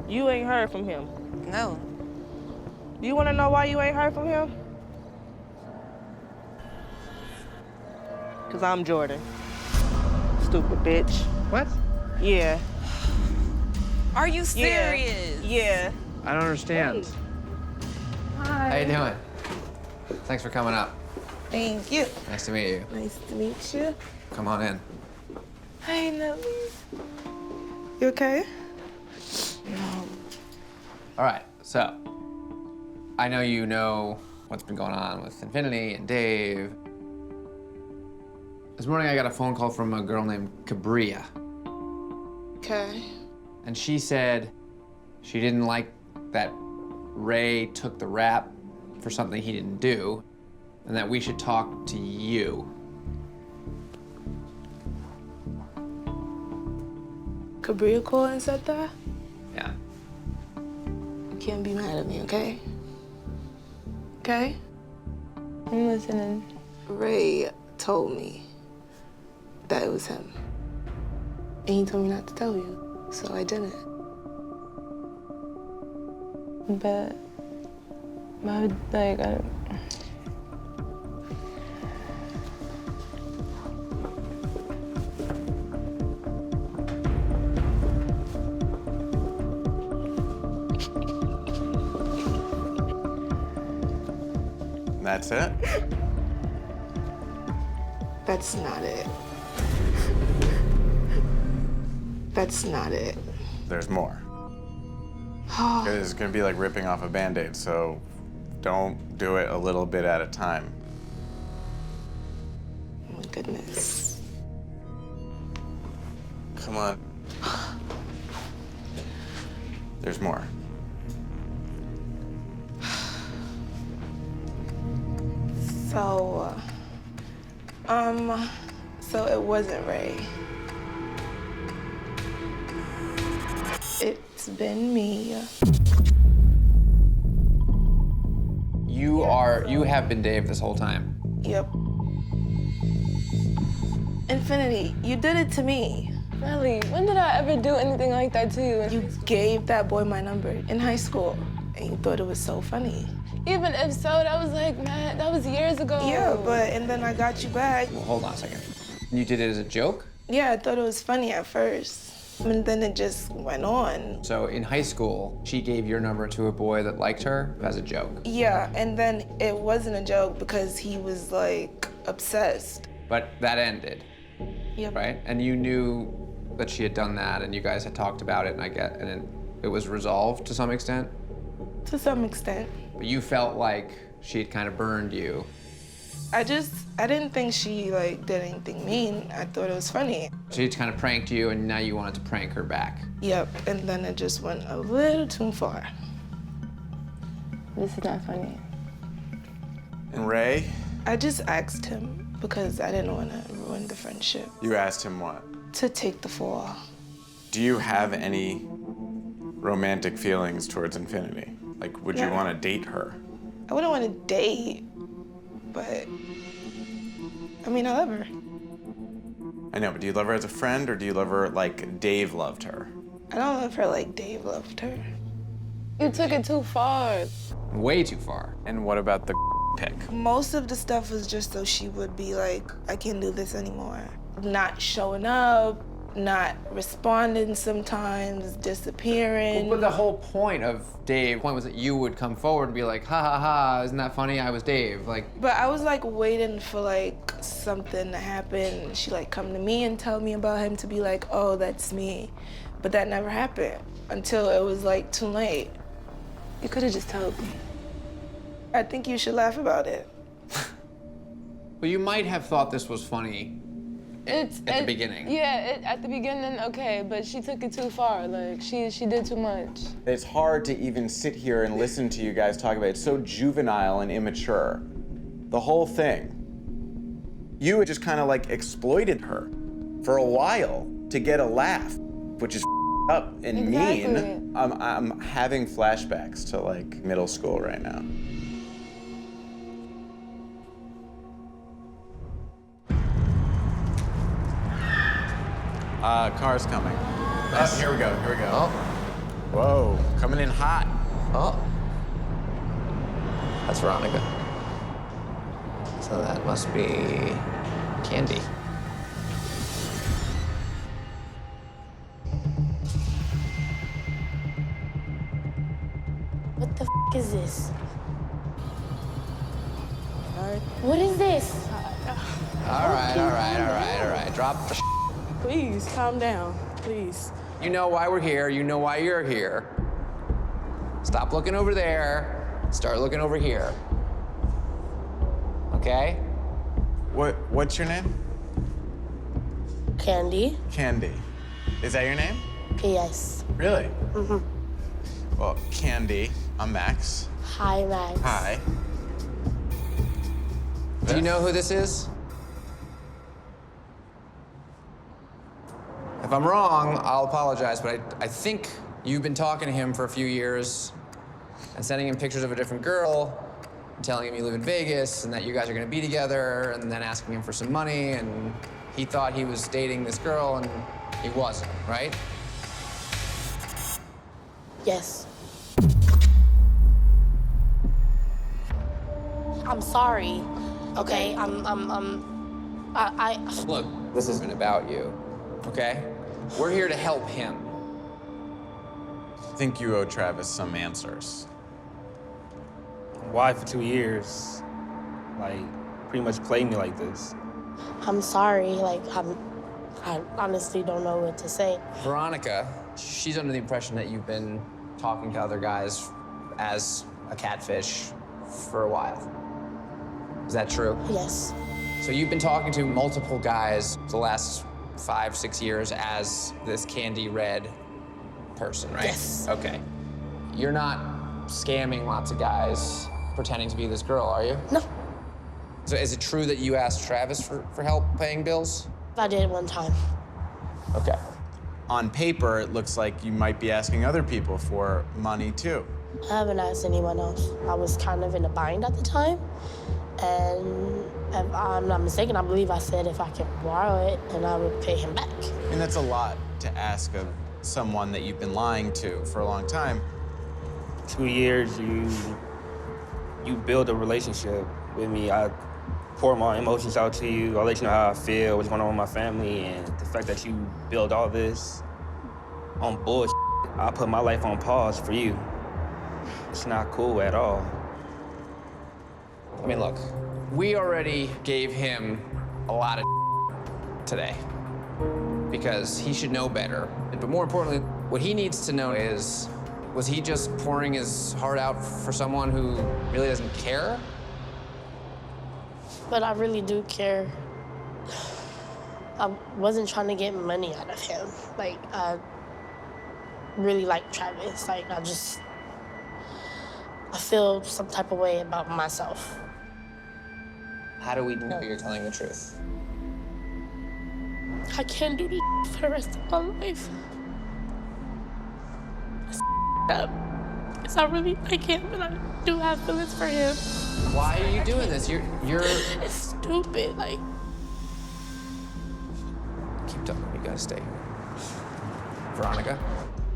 You ain't heard from him. No. Do you want to know why you ain't heard from him? Because I'm Jordan. Stupid bitch. What? Yeah. Are you serious? Yeah. I don't understand. Hi. How you doing? Thanks for coming up. Thank you. Nice to meet you. Nice to meet you. Come on in. Hey, Nelly. You okay? No. All right, so I know you know what's been going on with Infiniti and Dave. This morning I got a phone call from a girl named Cabria. Okay. And she said she didn't like that Ray took the rap for something he didn't do, and that we should talk to you. Cabria called and said that? Yeah. You can't be mad at me, okay? Okay? I'm listening. Ray told me that it was him. And he told me not to tell you, so I didn't. But, like, That's it? That's not it. That's not it. There's more. It's gonna be like ripping off a Band-Aid, so don't do it a little bit at a time. Oh my goodness. Come on. There's more. So it wasn't Ray. It's been me. You have been Dave this whole time. Yep. Infiniti, you did it to me. Really? When did I ever do anything like that to you? You gave that boy my number in high school, and you thought it was so funny. Even if so, that was like, man, that was years ago. Yeah, and then I got you back. Well, hold on a second. You did it as a joke? Yeah, I thought it was funny at first, and then it just went on. So in high school, she gave your number to a boy that liked her as a joke. Yeah, and then it wasn't a joke because he was like obsessed. But that ended, Yep. right? And you knew that she had done that, and you guys had talked about it, and it was resolved to some extent. To some extent. But you felt like she had kind of burned you. I didn't think she like did anything mean. I thought it was funny. She had kind of pranked you, and now you wanted to prank her back. Yep, and then it just went a little too far. This is not funny. And Ray, I just asked him because I didn't want to ruin the friendship. you asked him what? To take the fall. Do you have any romantic feelings towards Infiniti? Like, would you Yeah. want to date her? I wouldn't want to date, but I mean, I love her. I know, but do you love her as a friend, or do you love her like Dave loved her? I don't love her like Dave loved her. You took it too far. Way too far. And what about the pic? Most of the stuff was just so she would be like, I can't do this anymore. Not showing up, not responding sometimes, disappearing. But the whole point of Dave was that you would come forward and be like, ha ha ha, isn't that funny? I was Dave. Like, But I was like waiting for like something to happen. She like come to me and tell me about him to be like, oh, that's me. But that never happened until it was like too late. You could have just told me. I think you should laugh about it. well, you might have thought this was funny at the beginning. Yeah, at the beginning, okay, but she took it too far. Like, she did too much. It's hard to even sit here and listen to you guys talk about it. It's so juvenile and immature. The whole thing. You had just kind of like exploited her for a while to get a laugh, which is up and Exactly. mean. I'm having flashbacks to like middle school right now. Car's coming. Here we go. Oh. Whoa. coming in hot. Oh. That's Veronica. So that must be Candy. What the f is this? What is this? All right. Drop the Please, calm down, please. You know why we're here. You know why you're here. Stop looking over there. Start looking over here. Okay? What's your name? Candy? Candy. Is that your name? Yes. Really? Mm-hmm. Well, Candy, I'm Max. Hi, Max. Hi. Do you know who this is? If I'm wrong, I'll apologize, but I think you've been talking to him for a few years and sending him pictures of a different girl and telling him you live in Vegas and that you guys are gonna be together and then asking him for some money, and he thought he was dating this girl and he wasn't, right? Yes. I'm sorry. Okay, I Look, this isn't about you, okay? We're here to help him. I think you owe Travis some answers. Why for 2 years? Like, pretty much played me like this. I'm sorry. Like, I honestly don't know what to say. Veronica, she's under the impression that you've been talking to other guys as a catfish for a while. Is that true? Yes. So you've been talking to multiple guys the last 5, 6 years as this Candy Red person, right? Yes. Okay. You're not scamming lots of guys pretending to be this girl, are you? No. So is it true that you asked Travis for help paying bills? I did one time. Okay. On paper, it looks like you might be asking other people for money too. I haven't asked anyone else. I was kind of in a bind at the time. And if I'm not mistaken, I believe I said if I could borrow it, then I would pay him back. I mean, that's a lot to ask of someone that you've been lying to for a long time. 2 years, you build a relationship with me. I pour my emotions out to you. I'll let you know how I feel, what's going on with my family, and the fact that you build all this on bullshit. I put my life on pause for you. It's not cool at all. I mean, look, we already gave him a lot of today because he should know better. But more importantly, what he needs to know is, was he just pouring his heart out for someone who really doesn't care? But I really do care. I wasn't trying to get money out of him. Like, I really like Travis. Like, I feel some type of way about myself. How do we know you're telling the truth? I can't do this for the rest of my life. It's up. I can't, but I do have feelings for him. Why are you doing this? You're... It's stupid, like. Keep talking, you gotta stay. Veronica?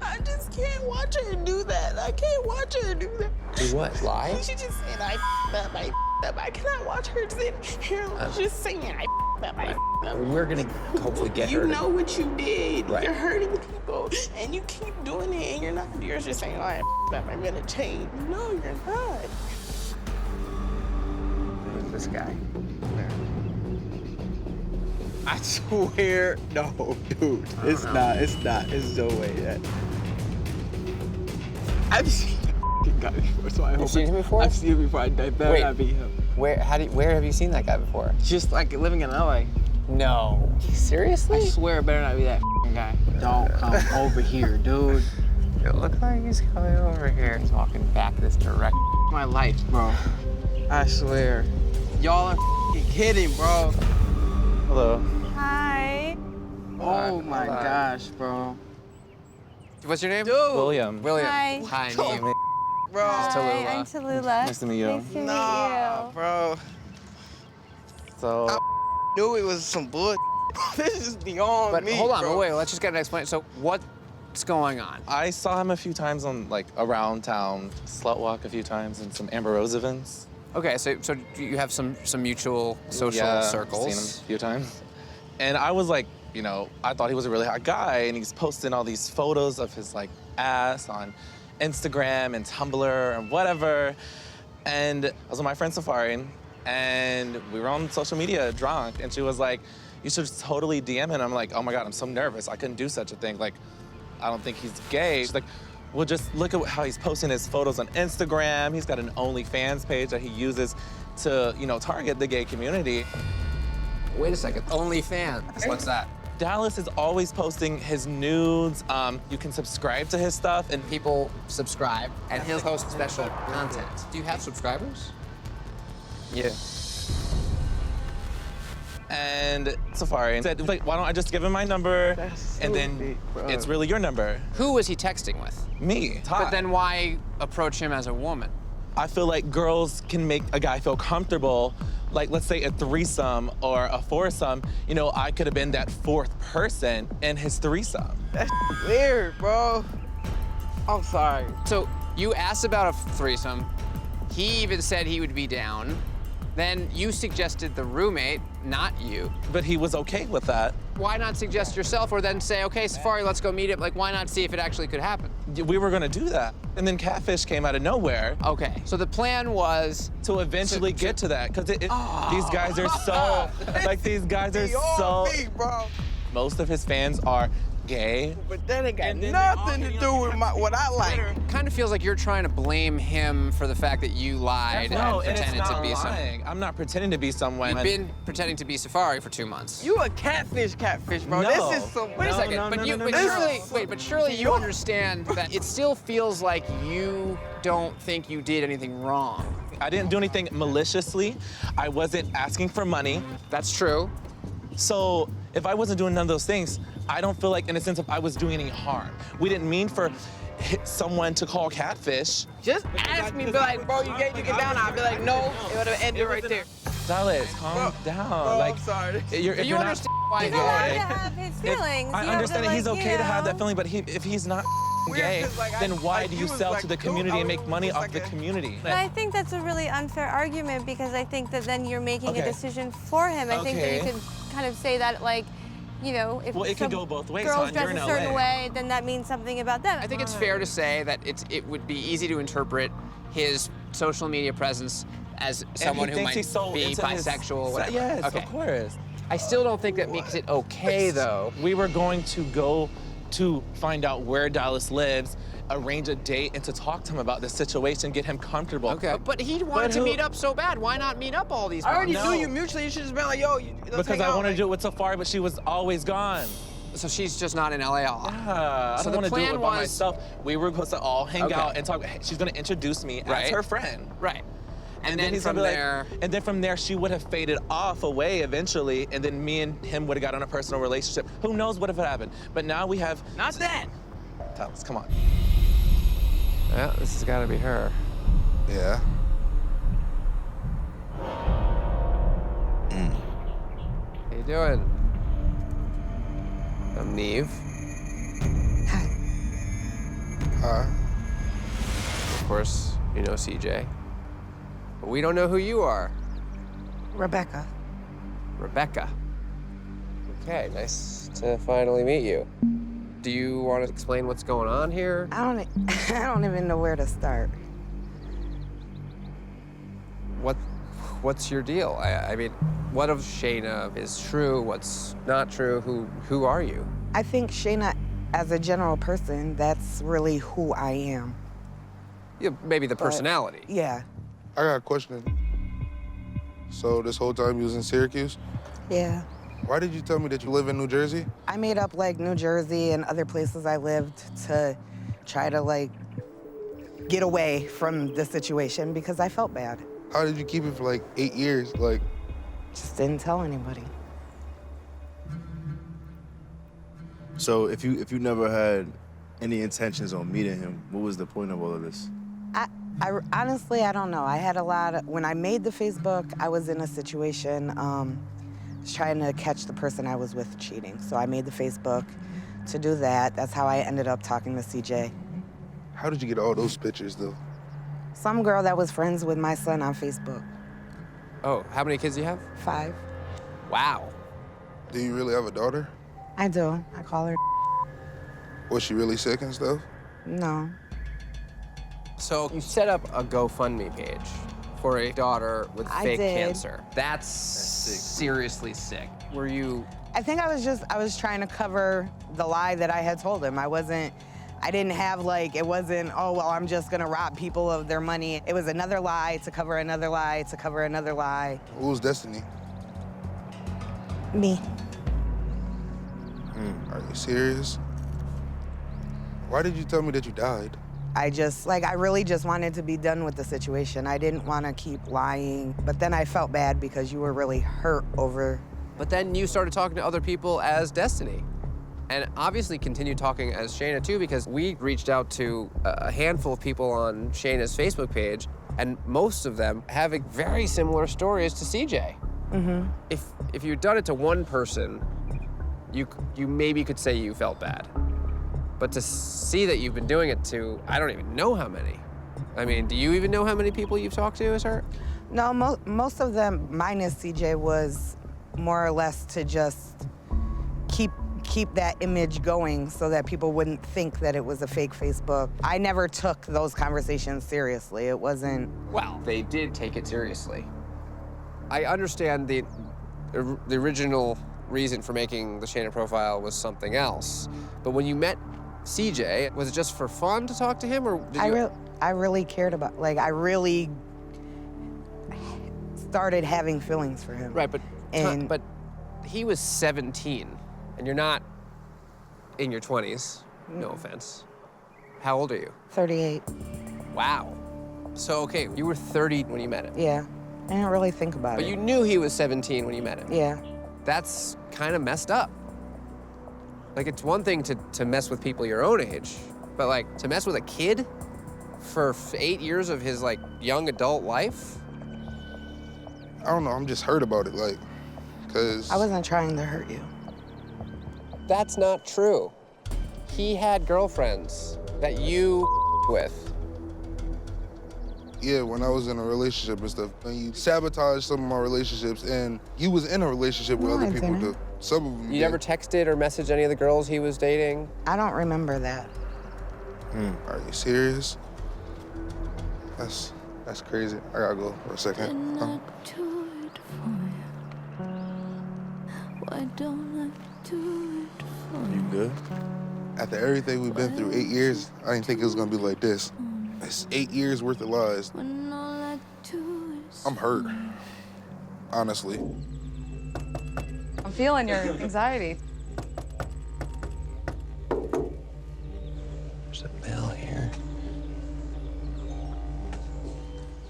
I just can't watch her do that. I can't watch her do that. Do what, lie? She just said, I up, I up. I cannot watch her sit here just saying, I up, I up. We're gonna hopefully get her You to... know what you did. Right. You're hurting people, and you keep doing it, and you're just saying, oh, I up, I'm gonna change. No, you're not. Who's this guy? I swear, no, dude. It's not. It's no way that. I've seen that guy before, so I hope. You've seen him before? I've seen him before. I better not be him. Where have you seen that guy before? Just like living in LA. No. Seriously? I swear, it better not be that guy. Don't come over here, dude. It looks like he's coming over here. He's walking back this direction. My life, bro. I swear. Y'all are kidding, bro. Hello. Hi. Oh my gosh, bro. What's your name? Dude. William. Hi. Hi, name. Bro. Hi, I'm Tallulah. Nice to meet you. Nice to meet Nah, you. bro. So... I knew it was some bull. This is beyond But me, hold on, bro. wait, let's just get an explanation. So what What's going on? I saw him a few times on, like, around town, slut walk a few times and some Amber Rose events. Okay, so you have some mutual social circles. Seen him a few times. And I was like, you know, I thought he was a really hot guy, and he's posting all these photos of his, like, ass on Instagram and Tumblr and whatever. And I was with my friend Safari, and we were on social media drunk, and she was like, you should totally DM him. And I'm like, oh my God, I'm so nervous. I couldn't do such a thing. Like, I don't think he's gay. She's like, well, just look at how he's posting his photos on Instagram. He's got an OnlyFans page that he uses to, you know, target the gay community. Wait a second, OnlyFans, what's that? Dallas is always posting his nudes. You can subscribe to his stuff, and People subscribe, and he'll post special content. Do you have subscribers? yeah. And Safari said, like, why don't I just give him my number, and then it's really your number. Who was he texting with? Me, Todd. But then why approach him as a woman? I feel like girls can make a guy feel comfortable. Like, let's say a threesome or a foursome, you know, I could have been that fourth person in his threesome. That's weird, bro. I'm sorry. So you asked about a threesome. He even said he would be down. Then you suggested the roommate, not you. But he was okay with that. Why not suggest yourself or then say, okay, Safari, let's go meet up? Like, why not see if it actually could happen? We were gonna do that. And then Catfish came out of nowhere. Okay, so the plan was to eventually get to that, because these guys are so, like, these guys are so, Me, bro. most of his fans are gay. But that ain't got And then nothing to do with what I like. kind of feels like you're trying to blame him for the fact that you lied No, and and it's pretended to not be someone. lying. I'm not pretending to be someone. You've been pretending to be Safari for 2 months. You a catfish, bro. No. This is some. Wait a second, no, but no, you, no, but no, surely, no. wait, but surely you understand that it still feels like you don't think you did anything wrong. I didn't do anything maliciously. I wasn't asking for money. That's true. So if I wasn't doing none of those things, I don't feel like, in a sense, if I was doing any harm. We didn't mean for someone to call Catfish. Just ask me, be like, bro, you gave to get down. I'd be like, no. It would have ended right there. Dallas, calm down. Bro, like, I'm sorry. If You you're not understand why He's you're allowed gay. to have his feelings. I You have understand to, that he's like, okay you to have that know. feeling, but if he's not Weird, gay, 'cause, like, then why like, do he you was sell like, to the dude, community I and was make money just off like the a- community? But I think that's a really unfair argument because I think that then you're making Okay. a decision for him. I think that you Okay. could kind of say that, like, you know, if Well, it could some go both ways, girls hon. dress You're in a certain LA. way, then that means something about them. I think it's fair to say that it would be easy to interpret his social media presence as someone and who he might thinks he's so be into his- bisexual or whatever. Yes, okay. of course. I still don't think that makes it okay, though. We were going to go to find out where Dallas lives, arrange a date, and to talk to him about the situation, get him comfortable. Okay. But he wanted to who- meet up so bad. Why not meet up all these I already months? knew you mutually. You should just been like, yo, let's Because hang I out. wanted to Like, do it with Safari, but she was always gone. So she's just not in LA all. I So don't the want to do plan it by was- myself. We were supposed to all hang Okay. out and talk. She's going to introduce me Right. as her friend. Right. And then he's from gonna be there, like, and then from there, she would have faded off away eventually, and then me and him would have got on a personal relationship. Who knows what if it happened? But now we have. not that. Dallas, come on. yeah, this has got to be her. Yeah. How you doing? I'm Neve. Hi. Of course, you know CJ. But we don't know who you are. Rebecca. Rebecca. Okay, nice to finally meet you. Do you want to explain what's going on here? I don't even know where to start. What's your deal? I mean, what of Shayna is true? What's not true? Who are you? I think Shayna, as a general person, that's really who I am. Yeah, maybe the But- personality. Yeah. I got a question. So this whole time you was in Syracuse? Yeah. Why did you tell me that you live in New Jersey? I made up like New Jersey and other places I lived to try to like get away from the situation because I felt bad. How did you keep it for like 8 years? Like, Just didn't tell anybody. So if you never had any intentions on meeting him, what was the point of all of this? I honestly, I don't know. I had a lot of, when I made the Facebook, I was in a situation, was trying to catch the person I was with cheating. So I made the Facebook. to do that. That's how I ended up talking to CJ. How did you get all those pictures, though? Some girl that was friends with my son on Facebook. Oh, how many kids do you have? 5. Wow. Do you really have a daughter? I do. I call her. Was she really sick and stuff? No. So you set up a GoFundMe page for a daughter with I fake did. cancer. That's seriously sick. Were you? I think I was trying to cover the lie that I had told him. I didn't have like, it wasn't, oh, well, I'm just gonna rob people of their money. It was another lie to cover another lie to cover another lie. Who was Destiny? Me. Are you serious? Why did you tell me that you died? I really just wanted to be done with the situation. I didn't want to keep lying, but then I felt bad because you were really hurt over. But then you started talking to other people as Destiny. And obviously continued talking as Shayna too, because we reached out to a handful of people on Shayna's Facebook page, and most of them have very similar stories to CJ. Mm-hmm. If you'd done it to one person, you maybe could say you felt bad. But to see that you've been doing it to, I don't even know how many. I mean, do you even know how many people you've talked to as her? No, most of them, minus CJ, was more or less to just keep that image going so that people wouldn't think that it was a fake Facebook. I never took those conversations seriously. It wasn't. Well, they did take it seriously. I understand the original reason for making the Shayna profile was something else. But when you met CJ, was it just for fun to talk to him, or did you? I really cared about, I really started having feelings for him. Right, but he was 17, and you're not in your 20s. No offense. How old are you? 38. Wow. So, okay, you were 30 when you met him. Yeah, I didn't really think about it. But you knew he was 17 when you met him. Yeah. That's kind of messed up. Like, it's one thing to mess with people your own age, but like, to mess with a kid for 8 years of his young adult life? I don't know, I'm just hurt about it, cause... I wasn't trying to hurt you. That's not true. He had girlfriends that you with. Yeah, when I was in a relationship and stuff, and you sabotaged some of my relationships, and you was in a relationship with other people too. Some of them. You never texted or messaged any of the girls he was dating? I don't remember that. Are you serious? That's crazy. I gotta go for a second. Why don't I do it for you good? After everything we've been through, 8 years, I didn't think it was gonna be like this. It's 8 years worth of lies. I'm hurt, honestly. I'm feeling your anxiety. There's a bell here.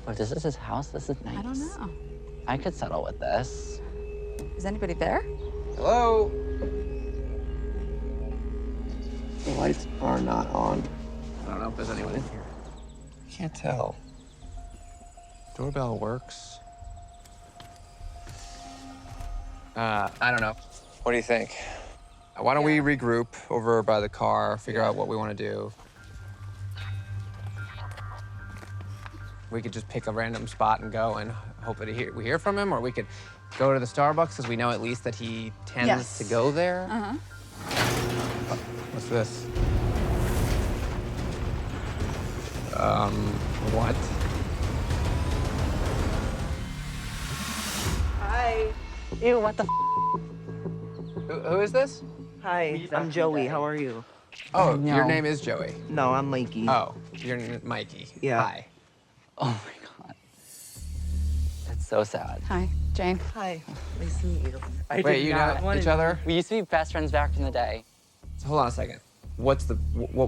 But this is his house? This is nice. I don't know. I could settle with this. Is anybody there? Hello? The lights are not on. I don't know if there's anyone in here. Can't tell. Doorbell works. I don't know. What do you think? Why don't we regroup over by the car, figure out what we want to do? We could just pick a random spot and go and hope that we hear from him, or we could go to the Starbucks because we know at least that he tends to go there. Uh-huh. What's this? What? Hi. Ew, what the Who is this? Hi, I'm Joey. How are you? Oh, your name is Joey. No, I'm Mikey. Oh, you're Mikey. Yeah. Hi. Oh my God. That's so sad. Hi, Jane. Hi. Nice to meet you. Wait, you know each other? We used to be best friends back in the day. So hold on a second. What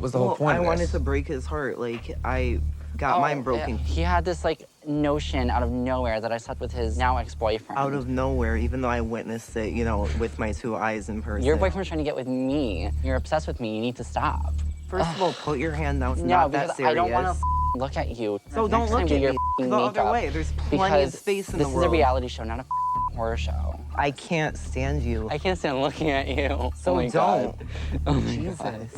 was the whole point I of this? wanted to break his heart. I got mine broken. He had this notion out of nowhere that I slept with his now ex-boyfriend. Out of nowhere, even though I witnessed it, with my 2 eyes in person. Your boyfriend's trying to get with me. You're obsessed with me. You need to stop. First of all, put your hand down. It's No, not because that serious. I don't want to look at you. So don't Next look time, at do your me. The makeup, other way. There's plenty of space in the world. This is a reality show, not a horror show. I can't stand you. I can't stand looking at you. So oh my don't. God. Oh my Jesus. God.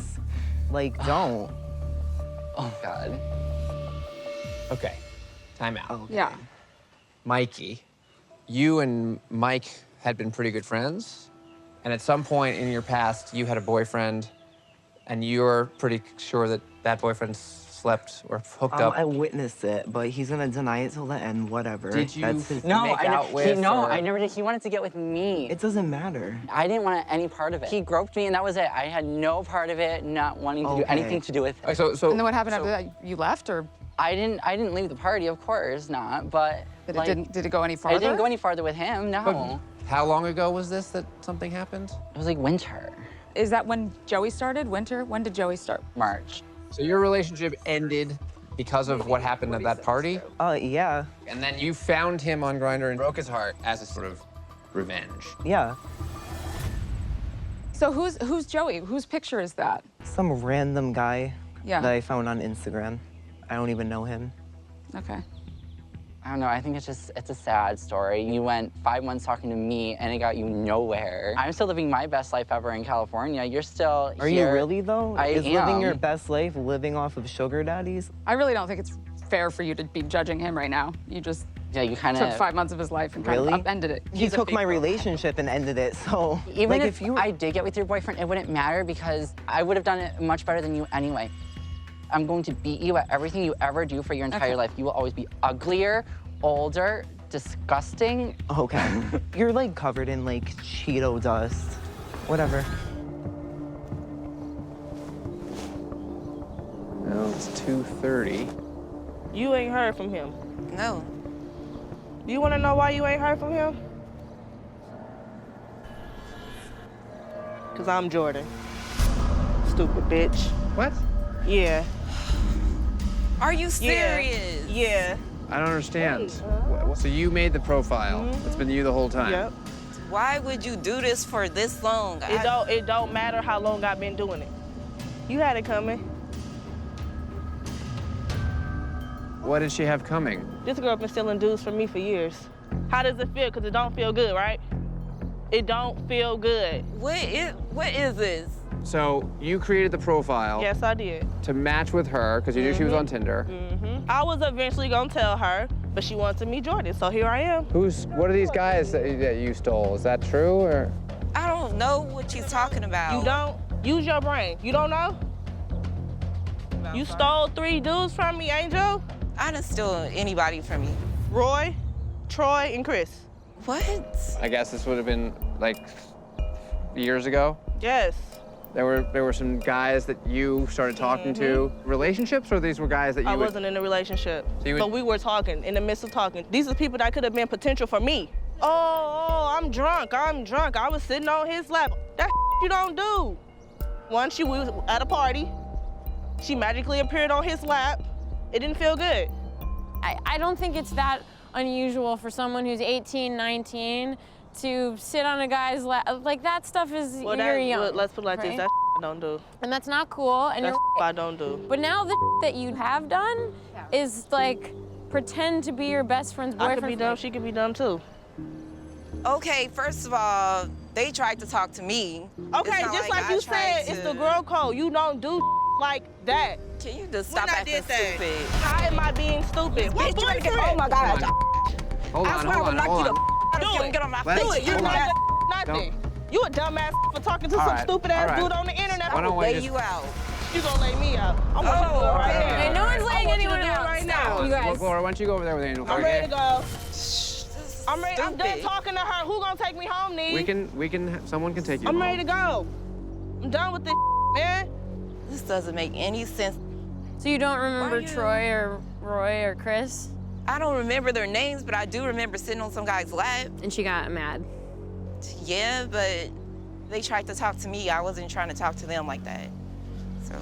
Like, don't. Oh God. Okay, time out. Okay. Yeah. Mikey, you and Mike had been pretty good friends, and at some point in your past, you had a boyfriend, and you're pretty sure that that boyfriend slept or hooked up. I witnessed it, but he's gonna deny it till the end, whatever. Did you That's his No, make out with? I never did. He wanted to get with me. It doesn't matter. I didn't want any part of it. He groped me, and that was it. I had no part of it, not wanting to do anything to do with it. So And then what happened after that? You left, or? I didn't leave the party, of course not, but like, Did it go any farther? I didn't go any farther with him, no. But how long ago was this that something happened? It was like winter. Is that when Joey started? Winter? When did Joey start? March. So your relationship ended because of what happened at that party? Yeah. And then you found him on Grindr and broke his heart as a sort of revenge. Yeah. So who's Joey? Whose picture is that? Some random guy Yeah. that I found on Instagram. I don't even know him. Okay. I don't know, I think it's a sad story. You went 5 months talking to me and it got you nowhere. I'm still living my best life ever in California. You're still Are here. you really though? I Is am. living your best life living off of sugar daddies? I really don't think it's fair for you to be judging him right now. You just you kind took 5 months of his life and kind Really? of upended it. He took my relationship and ended it, so... Even like, if I did get with your boyfriend, it wouldn't matter because I would have done it much better than you anyway. I'm going to beat you at everything you ever do for your entire life. You will always be uglier, older, disgusting. Okay. You're like covered in like Cheeto dust. Whatever. Well, it's 2:30. You ain't heard from him. No. You wanna know why you ain't heard from him? Cause I'm Jordan. Stupid bitch. What? Yeah. Are you serious? Yeah. I don't understand. So you made the profile. It's been you the whole time. Yep. Why would you do this for this long? It don't matter how long I've been doing it. You had it coming. What did she have coming? This girl been stealing dudes from me for years. How does it feel? Cause it don't feel good, right? It don't feel good. What is this? So you created the profile. Yes, I did. To match with her because you knew she was on Tinder. I was eventually gonna tell her, but she wanted me Jordan, so here I am. What are these guys that you stole? Is that true or? I don't know what she's talking about. You don't? Use your brain. You don't know? You stole 3 dudes from me, Angel? I didn't steal anybody from you. Roy, Troy, and Chris. What? I guess this would have been like years ago. Yes. There were some guys that you started talking to. Relationships, or these were guys that you I wasn't in a relationship, So you would- but we were talking, in the midst of talking. These are people that could have been potential for me. Oh, I'm drunk. I was sitting on his lap. That you don't do. Once she was at a party, she magically appeared on his lap. It didn't feel good. I don't think it's that unusual for someone who's 18, 19 to sit on a guy's lap. Like, that stuff is, Well, you're young. let's put it like right? this. That I don't do. And that's not cool. And That's you're I don't do. But now the that you have done is like pretend to be your best friend's I boyfriend. could be dumb. She could be dumb too. Okay, first of all, they tried to talk to me. Okay, It's not just like I you tried said, it's to- the girl code. You don't do like that. Can you just When stop I acting did that? stupid? How am I being stupid? What Bitch, you better get- boyfriend? oh my God. Hold I on, swear I hold will on, knock hold you on. the out of you and get on my face. Do it. You're Hold not on. nothing. You a dumbass for talking to All some right, stupid ass all right. dude on the internet. Why I don't will we lay just- you out. You gonna lay me out? I want you to do it right now. Hey, no one's laying I want you to anyone do it out. right Stop, now. you guys. Look, Laura, why don't you go over there with Angel? I'm okay? ready to go. I'm ready. I'm done Stupid. talking to her. Who gonna take me home, Nee? Someone can take you I'm home. ready to go. I'm done with this, man. This doesn't make any sense. So you don't remember Why you- Troy or Roy or Chris? I don't remember their names, but I do remember sitting on some guy's lap. And she got mad. Yeah, but they tried to talk to me. I wasn't trying to talk to them like that. So,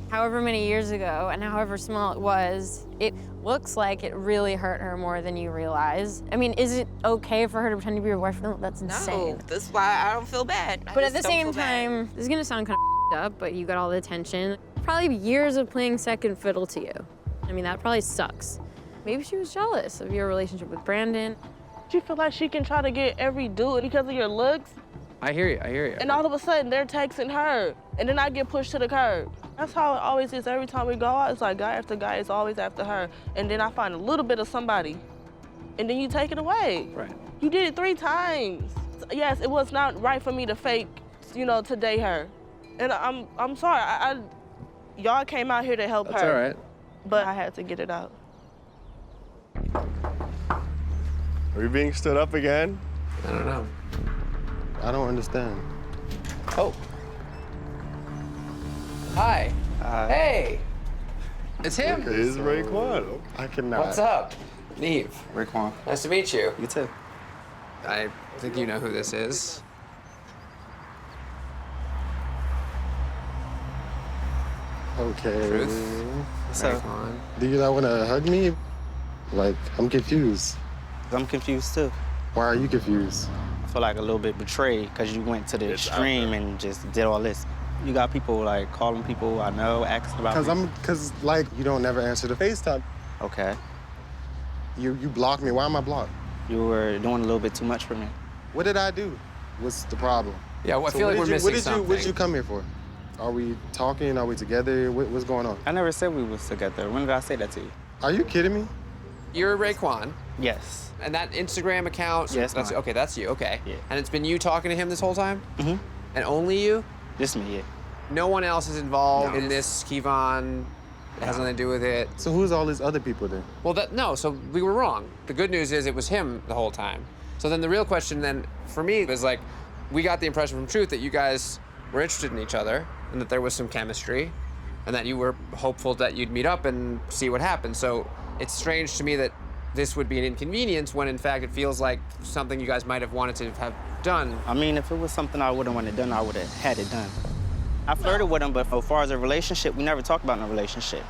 However many years ago, and however small it was, it looks like it really hurt her more than you realize. I mean, is it okay for her to pretend to be your boyfriend? That's insane. no, that's why I don't feel bad. I But at just the don't same feel bad. time, this is gonna sound kind of up, but you got all the attention. Probably years of playing second fiddle to you. I mean, that probably sucks. Maybe she was jealous of your relationship with Brandon. She feel like she can try to get every dude because of your looks. I hear you, I hear you. And all of a sudden, they're texting her. And then I get pushed to the curb. That's how it always is. Every time we go out, it's like guy after guy is always after her. And then I find a little bit of somebody. And then you take it away. Right. You did it 3 times. Yes, it was not right for me to fake, to date her. And I'm sorry. Y'all came out here to help That's her. all right. But I had to get it out. Are you being stood up again? I don't know. I don't understand. Oh. Hi. Hey. It's him. It is Raekwon. I cannot. What's up? Neve. Raekwon. Nice to meet you. You too. I think you know who this is. Okay. Truth. So, Raekwon. do you not want to hug me? Like, I'm confused. I'm confused too. Why are you confused? I feel like a little bit betrayed because you went to the extreme and just did all this. You got people like calling people I know, asking about me. Because like, you don't never answer the FaceTime. Okay. You blocked me. Why am I blocked? You were doing a little bit too much for me. What did I do? What's the problem? Yeah, well, I feel like we're missing something. What did you come here for? Are we talking? Are we together? What's going on? I never said we was together. When did I say that to you? Are you kidding me? You're Raekwon. Yes. And that Instagram account? Yes, that's mine. Okay, that's you, okay. Yeah. And it's been you talking to him this whole time? Mm-hmm. And only you? Just me, yeah. No one else is involved in this, Kevon? It has nothing to do with it? So who's all these other people then? Well, no, so we were wrong. The good news is it was him the whole time. So then the real question then, for me, was like, we got the impression from Truth that you guys were interested in each other and that there was some chemistry and that you were hopeful that you'd meet up and see what happened. So it's strange to me that this would be an inconvenience when in fact it feels like something you guys might have wanted to have done. I mean, if it was something I wouldn't want it done, I would have had it done. I flirted with him, but as far as a relationship, we never talked about no relationship.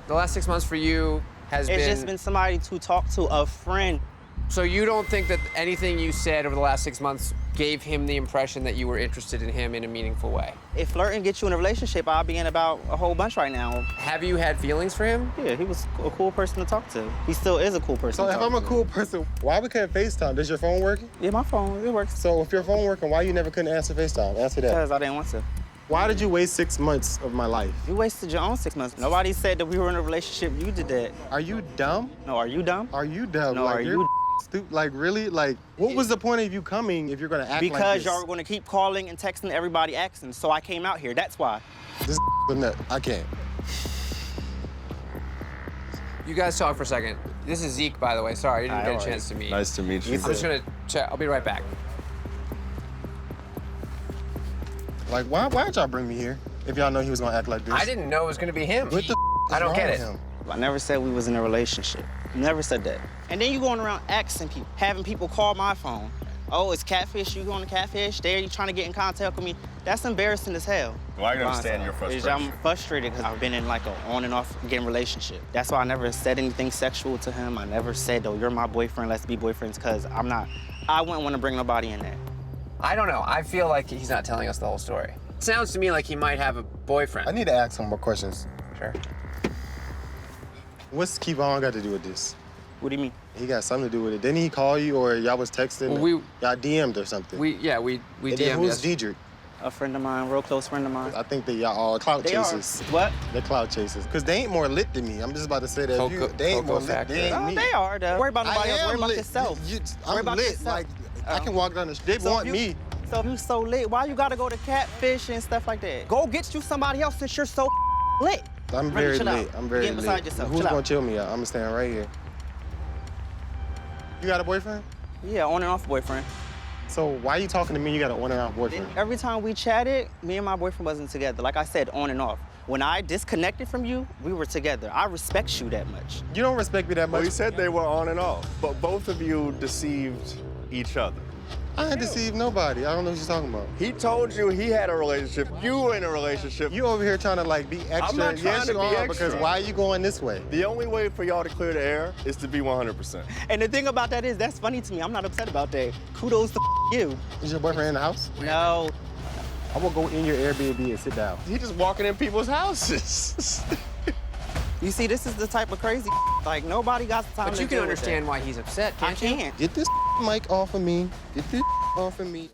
The last 6 months for you has It's just been somebody to talk to, a friend. So you don't think that anything you said over the last 6 months gave him the impression that you were interested in him in a meaningful way? If flirting gets you in a relationship, I'll be in about a whole bunch right now. Have you had feelings for him? Yeah, he was a cool person to talk to. He still is a cool person So to if talk I'm a to. cool person, why we couldn't FaceTime? Does your phone working? Yeah, my phone, it works. So if your phone working, why you never couldn't answer FaceTime? Answer that. Because I didn't want to. Why did you waste 6 months of my life? You wasted your own 6 months. Nobody said that we were in a relationship. You did that. Are you dumb? No, are you dumb? Are you dumb? No, like, are you're you stupid? Like, really? Like, what was the point of you coming if you're gonna act like Because this? y'all were gonna keep calling and texting everybody asking, so I came out here. That's why. This a nut. I can't. You guys talk for a second. This is Zeke, by the way. Sorry, I didn't get a chance to meet. Nice to meet you. I'm just gonna check. I'll be right back. Like, why'd y'all bring me here if y'all know he was gonna act like this? I didn't know it was gonna be him. What the I don't get it. Him? I never said we was in a relationship. Never said that. And then you going around asking people, having people call my phone. Oh, it's Catfish, you going to Catfish? There, you trying to get in contact with me? That's embarrassing as hell. Well, I can understand your Is frustration. I'm frustrated because I've been in like an on and off getting relationship. That's why I never said anything sexual to him. I never said, oh, you're my boyfriend, let's be boyfriends, because I wouldn't want to bring nobody in there. I don't know. I feel like he's not telling us the whole story. It sounds to me like he might have a boyfriend. I need to ask some more questions. Sure. What's Kevon got to do with this? What do you mean? He got something to do with it. Didn't he call you or y'all was texting? Well, y'all DM'd or something? We and DM'd. then who's Diedrich? A friend of mine, real close friend of mine. I think that y'all all clout They chasers. are. What? They're clout chasers. Because they ain't more lit than me. I'm just about to say that. They ain't more lit. They ain't me. They are, though. Worry about nobody else. Worry about lit. yourself. I'm Worry about lit. yourself. Like, I can walk down the street. They want me. So if you so lit, why you gotta go to Catfish and stuff like that? Go get you somebody else since you're so lit. I'm very lit. I'm very Get lit. beside yourself. Who's Chill gonna out. chill me out? I'm standing right here. You got a boyfriend? Yeah, on and off boyfriend. So why you talking to me? You got an on and off boyfriend? Every time we chatted, me and my boyfriend wasn't together. Like I said, on and off. When I disconnected from you, we were together. I respect you that much. You don't respect me that much. Well, he said they were on and off, but both of you deceived each other. I ain't deceived nobody. I don't know what you're talking about. He told you he had a relationship. You were in a relationship. You over here trying to like be extra. I'm not trying to be extra. Because why are you going this way? The only way for y'all to clear the air is to be 100%. And the thing about that is, that's funny to me. I'm not upset about that. Kudos to you. Is your boyfriend in the house? No. I will go in your Airbnb and sit down. He just walking in people's houses. You see, this is the type of crazy like nobody got the time But to you can deal with understand that. why he's upset, can't you? I can't. Get this mic off of me. Get this off of me.